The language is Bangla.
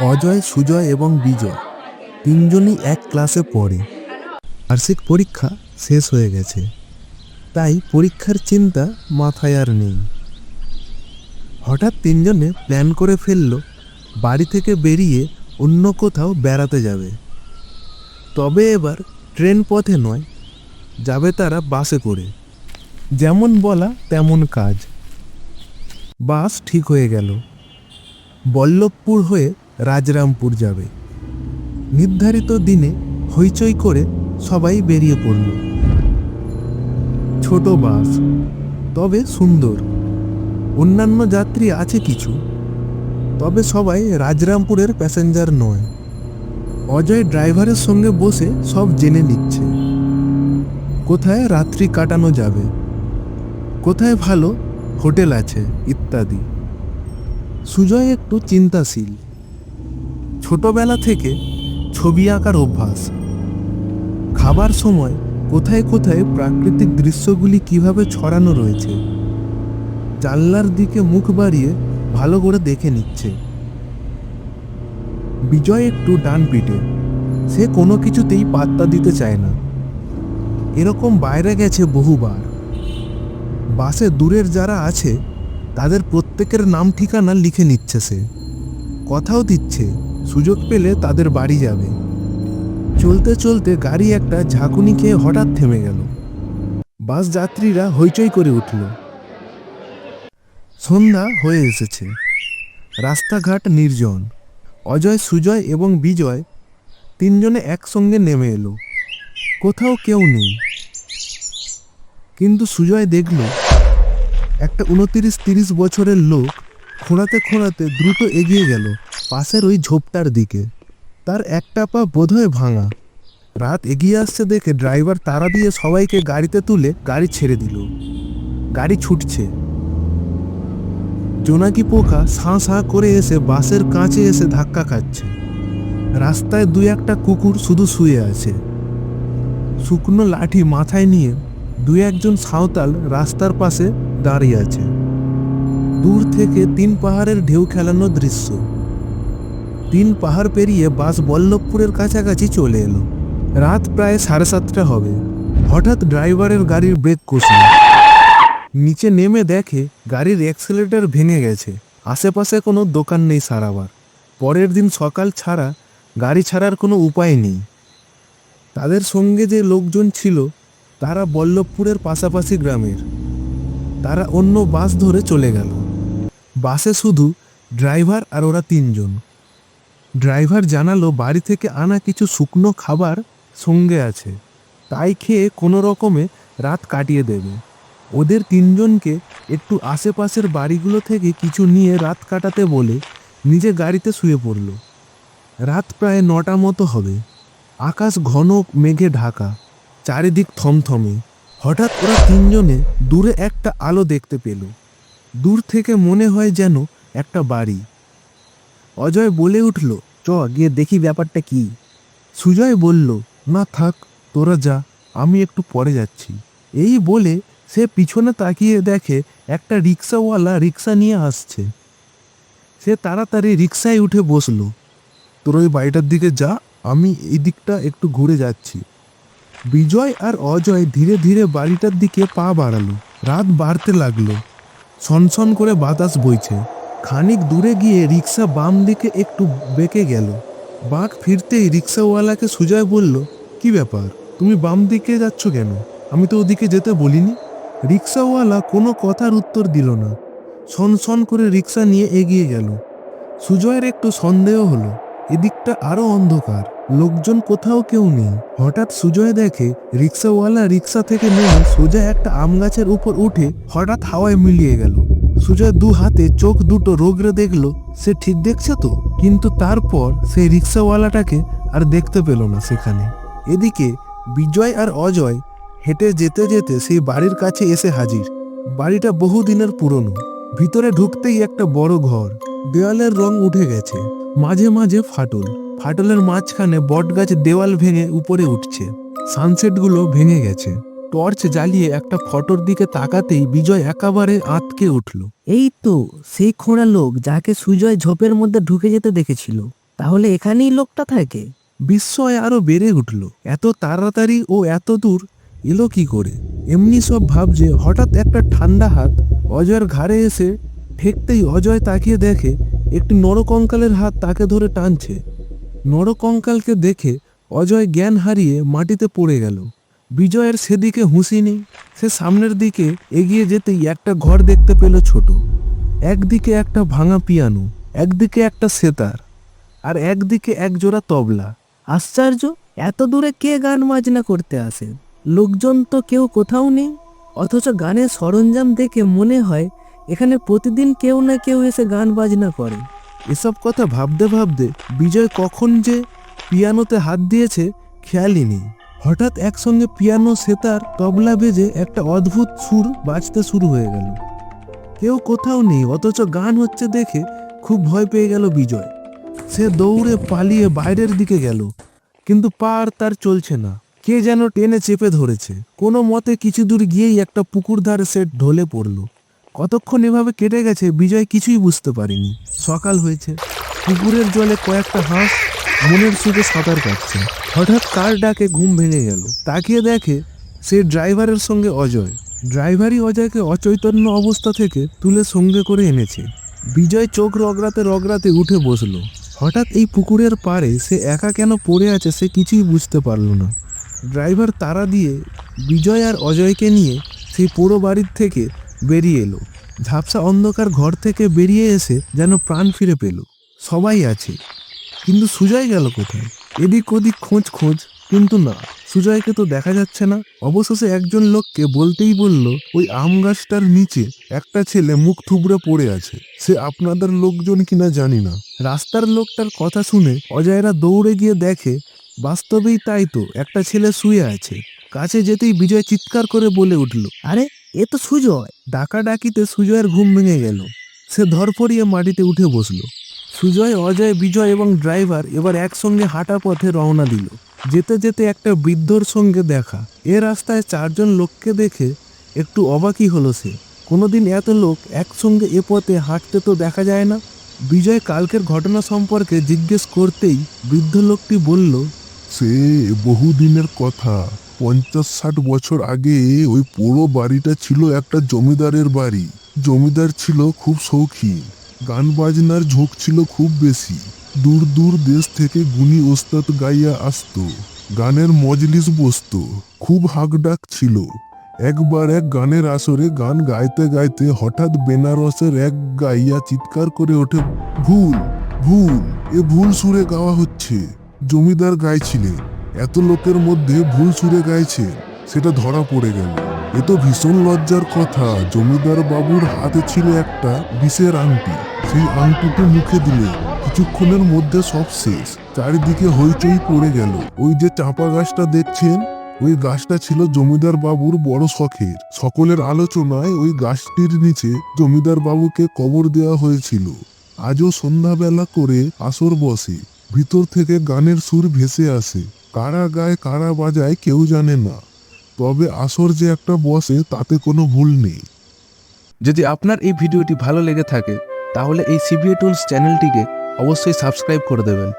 অজয়, সুজয় এবং বিজয় তিনজনই এক ক্লাসে পড়ে। বার্ষিক পরীক্ষা শেষ হয়ে গেছে, তাই পরীক্ষার চিন্তা মাথায় আর নেই। হঠাৎ তিনজনে প্ল্যান করে ফেলল বাড়ি থেকে বেরিয়ে অন্য কোথাও বেড়াতে যাবে। তবে এবার ট্রেন পথে নয়, যাবে তারা বাসে করে। যেমন বলা তেমন কাজ। বাস ঠিক হয়ে গেল, বল্লভপুর হয়ে রাজরামপুর যাবে। নির্ধারিত দিনে হইচই করে সবাই বেরিয়ে পড়ল। ছোট বাস, তবে সুন্দর। অন্যান্য যাত্রী আছে কিছু, তবে সবাই রাজরামপুরের প্যাসেঞ্জার নয়। অজয় ড্রাইভারের সঙ্গে বসে সব জেনে নিচ্ছে। কোথায় রাত্রি কাটানো যাবে, কোথায় ভালো হোটেল আছে ইত্যাদি। সুজয় একটু চিন্তাশীল। ছোটবেলা থেকে ছবি আঁকার অভ্যাস। খাবার সময় কোথায় কোথায় প্রাকৃতিক দৃশ্যগুলি কিভাবে ছড়ানো রয়েছে, জানলার দিকে মুখ বাড়িয়ে ভালো করে দেখে নিচ্ছে। বিজয় একটু ডান পিটে। সে কোনো কিছুতেই পাত্তা দিতে চায় না। এরকম বাইরে গেছে বহুবার। বাসে দূরের যারা আছে তাদের প্রত্যেকের নাম ঠিকানা লিখে নিচ্ছে সে। কথাও দিচ্ছে সুযোগ পেলে তাদের বাড়ি যাবে। চলতে চলতে গাড়ি একটা ঝাঁকুনি খেয়ে হঠাৎ থেমে গেল। বাস যাত্রীরা হইচই করে উঠল। সন্ধ্যা হয়ে এসেছে, রাস্তাঘাট নির্জন। অজয়, সুজয় এবং বিজয় তিনজনে একসঙ্গে নেমে এলো। কোথাও কেউ নেই, কিন্তু সুজয় দেখল একটা 29-30 বছরের লোক খোঁড়াতে খোঁড়াতে দ্রুত এগিয়ে গেল পাশের ওই ঝোপটার দিকে। তার একটা পা বোধহয় ভাঙা। রাত এগিয়ে আসছে দেখে ড্রাইভার তাড়া দিয়ে সবাইকে গাড়িতে তুলে গাড়ি ছেড়ে দিল। গাড়ি ছুটছে। জোনাকি পোকা সাঁ সাঁ করে এসে বাসের কাঁচে এসে ধাক্কা খাচ্ছে। রাস্তায় দুই একটা কুকুর শুধু শুয়ে আছে। শুকনো লাঠি মাথায় নিয়ে দুই একজন সাঁওতাল রাস্তার পাশে দাঁড়িয়ে আছে। দূর থেকে 3 পাহাড়ের ঢেউ খেলানো দৃশ্য। 3 পাহাড় পেরিয়ে বাস বল্লভপুরের কাছাকাছি চলে এলো। রাত প্রায় 7:30 হবে। হঠাৎ ড্রাইভারের গাড়ির ব্রেক কষল। নিচে নেমে দেখে গাড়ির অ্যাক্সিলারেটর ভেঙে গেছে। আশেপাশে কোনো দোকান নেই সারাবার। পরের দিন সকাল ছাড়া গাড়ি ছাড়ার কোনো উপায় নেই। তাদের সঙ্গে যে লোকজন ছিল তারা বল্লভপুরের পাশাপাশি গ্রামের। তারা অন্য বাস ধরে চলে গেল। বাসে শুধু ড্রাইভার আর ওরা তিনজন। ড্রাইভার জানালো বাড়ি থেকে আনা কিছু শুকনো খাবার সঙ্গে আছে, তাই খেয়ে কোনো রকমে রাত কাটিয়ে দেবে। ওদের তিনজনকে একটু আশেপাশের বাড়িগুলো থেকে কিছু নিয়ে রাত কাটাতে বলে নিজে গাড়িতে শুয়ে পড়ল। রাত প্রায় 9টা মতো হবে। আকাশ ঘন মেঘে ঢাকা, চারিদিক থমথমে। হঠাৎ ওরা তিনজনে দূরে একটা আলো দেখতে পেল। দূর থেকে মনে হয় যেন একটা বাড়ি। অজয় বলে উঠল, চ গিয়ে দেখি ব্যাপারটা কি। সুজয় বলল, না থাক, তোরা যা, আমি একটু পরে যাচ্ছি। এই বলে সে পিছনে তাকিয়ে দেখে একটা রিক্সাওয়ালা রিক্সা নিয়ে আসছে। সে তাড়াতাড়ি রিক্সায় উঠে বসলো। তোর ওই বাড়িটার দিকে যা, আমি এই দিকটা একটু ঘুরে যাচ্ছি। বিজয় আর অজয় ধীরে ধীরে বাড়িটার দিকে পা বাড়ালো। রাত বাড়তে লাগলো। সনসন করে বাতাস বইছে। খানিক দূরে গিয়ে রিক্সা বাম দিকে একটু বেঁকে গেল। বাঁক ফিরতেই রিক্সাওয়ালাকে সুজয় বলল, কি ব্যাপার, তুমি বাম দিকে যাচ্ছ কেন? আমি তো ওদিকে যেতে বলিনি। রিক্সাওয়ালা কোনো কথার উত্তর দিল না। সনসন করে রিক্সা নিয়ে এগিয়ে গেল। সুজয়ের একটু সন্দেহ হলো। এদিকটা আরো অন্ধকার, লোকজন কোথাও কেউ নেই। হঠাৎ সুজয় দেখে রিক্সাওয়ালা রিক্সা থেকে নেমে সোজা একটা আম গাছের উপর উঠে হঠাৎ হাওয়ায় মিলিয়ে গেল। সুজয় দু হাতে চোখ দুটো রোগড়ে দেখলো সে ঠিক দেখছে তো, কিন্তু তারপর সেই রিক্সাওয়ালাটাকে আর দেখতে পেল না সেখানে। এদিকে বিজয় আর অজয় হেঁটে যেতে যেতে সেই বাড়ির কাছে এসে হাজির। বাড়িটা বহুদিনের পুরনো। ভিতরে ঢুকতেই একটা বড় ঘর। দেওয়ালের রং উঠে গেছে, মাঝে মাঝে ফাটল। ফাটলের মাঝখানে বটগাছ দেওয়াল ভেঙে উপরে উঠছে। সানসেটগুলো ভেঙে গেছে। টর্চ জ্বালিয়ে একটা ফটোর দিকে তাকাতেই বিজয় একেবারে আঁতকে উঠল। এই তো সেই খোঁড়া লোক যাকে সুজয় ঝোপের মধ্যে ঢুকে যেতে দেখেছিল। তাহলে এখানেই লোকটা থাকে? বিস্ময় আরো বেড়ে উঠল। এত তাড়াতাড়ি ও এত দূর এলো কি করে? এমনি সব ভাবছে হঠাৎ একটা ঠান্ডা হাত অজয়ের ঘাড়ে এসে ঠেকতেই অজয় তাকিয়ে দেখে একটি নরকঙ্কালের হাত তাকে ধরে টানছে। নরকঙ্কালকে দেখে অজয় জ্ঞান হারিয়ে মাটিতে পড়ে গেল। বিজয়ের সেদিকে হুঁশি নেই। সে সামনের দিকে এগিয়ে যেতেই একটা ঘর দেখতে পেল ছোট। একদিকে একটা ভাঙা পিয়ানো, একদিকে একটা সেতার, আর একদিকে একজোড়া তবলা। আশ্চর্য, এত দূরে কে গান বাজনা করতে আসে? লোকজন তো কেউ কোথাও নেই, অথচ গানের সরঞ্জাম দেখে মনে হয় এখানে প্রতিদিন কেউ না কেউ এসে গান বাজনা করে। এসব কথা ভাবতে ভাবতে বিজয় কখন যে পিয়ানোতে হাত দিয়েছে খেয়ালই নেই। হঠাৎ একসঙ্গে পিয়ানো, সেতার, তবলা বেজে একটা অদ্ভুত সুর বাজতে শুরু হয়ে গেল। কেউ কোথাও নেই, অথচ গান হচ্ছে দেখে খুব ভয় পেয়ে গেল বিজয়। সে দৌড়ে পালিয়ে বাইরের দিকে গেল, কিন্তু পা আর তার চলছে না। কে যেন টেনে চেপে ধরেছে। কোনো মতে কিছু দূর গিয়েই একটা পুকুর ধারে সে ঢলে পড়ল। কতক্ষণ এভাবে কেটে গেছে বিজয় কিছুই বুঝতে পারেনি। সকাল হয়েছে, পুকুরের জলে কয়েকটা হাঁস মনের সুখে সাঁতার কাটছে। হঠাৎ কার ডাকে ঘুম ভেঙে গেল। তাকিয়ে দেখে সে ড্রাইভারের সঙ্গে অজয়। ড্রাইভারই অজয়কে অচৈতন্য অবস্থা থেকে তুলে সঙ্গে করে এনেছে। বিজয় চোখ রগড়াতে রগড়াতে উঠে বসলো। হঠাৎ এই পুকুরের পাড়ে সে একা কেন পড়ে আছে সে কিছুই বুঝতে পারল না। ড্রাইভার তাড়া দিয়ে বিজয় আর অজয়কে নিয়ে সেই পোড়ো বাড়ির থেকে বেরিয়ে এলো। ঝাপসা অন্ধকার ঘর থেকে বেরিয়ে এসে যেন প্রাণ ফিরে পেল। সবাই আছে, কিন্তু সুজয় গেল কোথায়? এদিক ওদিক খোঁজ, কিন্তু না, সুজয়কে তো দেখা যাচ্ছে না। অবশেষে একজন লোককে বলতেই বলল, ওই আম গাছটার নিচে একটা ছেলে মুখ থুবড়ে পড়ে আছে। সে আপনাদের লোকজন কিনা জানি না। রাস্তার লোকটার কথা শুনে অজয়রা দৌড়ে গিয়ে দেখে বাস্তবেই তাই তো, একটা ছেলে শুয়ে আছে। কাছে যেতেই বিজয় চিৎকার করে বলে উঠল, আরে, এ তো সুজয়! ডাকাডাকিতে সুজয়ের ঘুম ভেঙে গেল। সে ধরফরিয়ে মাটিতে উঠে বসল। সুজয়, অজয়, বিজয় এবং ড্রাইভার এবার একসঙ্গে হাঁটা পথে রওনা দিল। যেতে যেতে একটা বৃদ্ধর সঙ্গে দেখা। এ রাস্তায় চারজন লোককে দেখে একটু অবাকই হলো সে। কোনোদিন এত লোক একসঙ্গে এ পথে হাঁটতে তো দেখা যায় না। বিজয় কালকের ঘটনা সম্পর্কে জিজ্ঞেস করতেই বৃদ্ধ লোকটি বলল, সে বহুদিনের কথা। 50-60 বছর আগে ওই পুরো বাড়িটা ছিল একটা জমিদারের বাড়ি। জমিদার ছিল খুব শৌখিন, গান বাজনার ঝোঁক ছিল খুব বেশি। দূর দূর দেশ থেকে গুণী ওস্তাদ গাইয়া আসতো, গানের মজলিস বসতো, খুব হাঁকডাক ছিল। একবার এক গানের আসরে গান গাইতে গাইতে হঠাৎ বেনারসের এক গাইয়া চিৎকার করে ওঠে, ভুল ভুল, এ ভুল সুরে গাওয়া হচ্ছে। জমিদার গাইছিলেন, এত লোকের মধ্যে ভুল সুরে গাইছে, সেটা ধরা পড়ে গেল। এ তো ভীষণ লজ্জার কথা। জমিদার বাবুর হাতে ছিল একটা বিষের আংটি, সেই আংটিটি মুখে দিলে কিছুক্ষণের মধ্যে সব শেষ। চারিদিকে হইচই পড়ে গেল। ওই যে চাঁপা গাছটা দেখছেন, ওই গাছটা ছিল জমিদার বাবুর বড় শখের। সকলের আলোচনায় ওই গাছটির নিচে জমিদার বাবুকে কবর দেওয়া হয়েছিল। আজও সন্ধ্যাবেলা করে আসর বসে, ভিতর থেকে গানের সুর ভেসে আসে। কারা গায় কারা বাজায় কেউ জানে না, তবে আসর যে একটা বসে তাতে কোনো ভুল নেই। যদি আপনার এই ভিডিওটি ভালো লেগে থাকে তাহলে এই সিবিএ টুলস চ্যানেলটিকে অবশ্যই সাবস্ক্রাইব করে দেবেন।